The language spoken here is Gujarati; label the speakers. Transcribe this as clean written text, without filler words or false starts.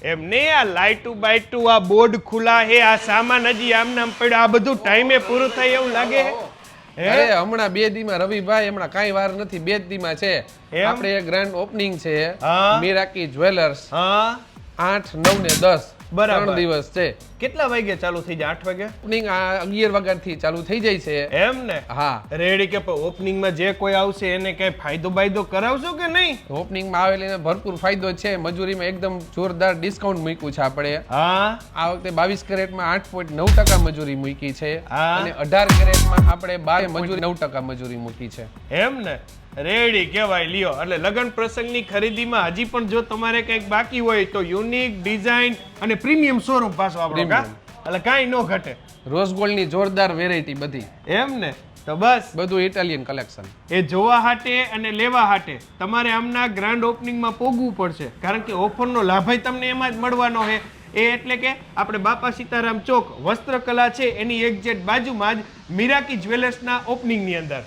Speaker 1: એમને આ લાઈટુ બાઈટુ આ બોર્ડ ખુલ્લા હે આ સામાન હજી આમ નામ પડ્યો આ બધું ટાઈમે પૂરું થાય એવું લાગે હે
Speaker 2: અરે હમણાં 2 દીમાં રવિભાઈ હમણાં કાંઈ વાર નથી 2 દીમાં છે આપણે ગ્રાન્ડ ઓપનિંગ છે મીરાકી જ્વેલર્સ
Speaker 1: હા
Speaker 2: 8, 9 ને 10
Speaker 1: બરાબર
Speaker 2: 3 દિવસ છે
Speaker 1: કેટલા વાગે ચાલુ થઈ જાય 8 વાગે
Speaker 2: ઓપનિંગ 11 વાગ્યાથી ચાલુ થઈ જાય છે
Speaker 1: એમ ને
Speaker 2: હા
Speaker 1: રેડી કે ઓપનિંગ માં જે કોઈ આવશે એને કઈ ફાયદો બાયદો કરાવશો કે નહીં
Speaker 2: ઓપનિંગમાં આવેલીને ભરપૂર ફાયદો છે મજૂરીમાં એકદમ જોરદાર ડિસ્કાઉન્ટ મૂક્યું છે આપણે
Speaker 1: હા
Speaker 2: આ વખતે 22 કેરેટમાં 8.9% મજૂરી મૂકી છે
Speaker 1: હા.
Speaker 2: અને 18 કેરેટમાં આપણે 9% મજૂરી મૂકી છે
Speaker 1: એમ ને રેડી કહેવાય લ્યો એટલે લગન પ્રસંગની ખરીદીમાં હજી પણ જો તમારે કંઈક બાકી હોય તો યુનિક ડિઝાઇન અને પ્રીમિયમ શોરૂમ પાછો આપણો કા એટલે કાંઈ ન ઘટે
Speaker 2: રોઝ ગોલ્ડની જોરદાર વેરાયટી બધી
Speaker 1: એમ ને તો બસ
Speaker 2: બધું ઇટાલિયન કલેક્શન
Speaker 1: એ જોવા હાટે અને લેવા હાટે તમારે આમના ગ્રાન્ડ ઓપનિંગમાં પોગવું પડશે કારણ કે ઓફરનો લાભ તમને એમાં જ મળવાનો છે એ એટલે કે આપણે બાપા સીતારામ ચોક વસ્ત્રકલા છે એની એક્ઝેક્ટ બાજુમાં જ મીરાકી જ્વેલર્સના ઓપનિંગની અંદર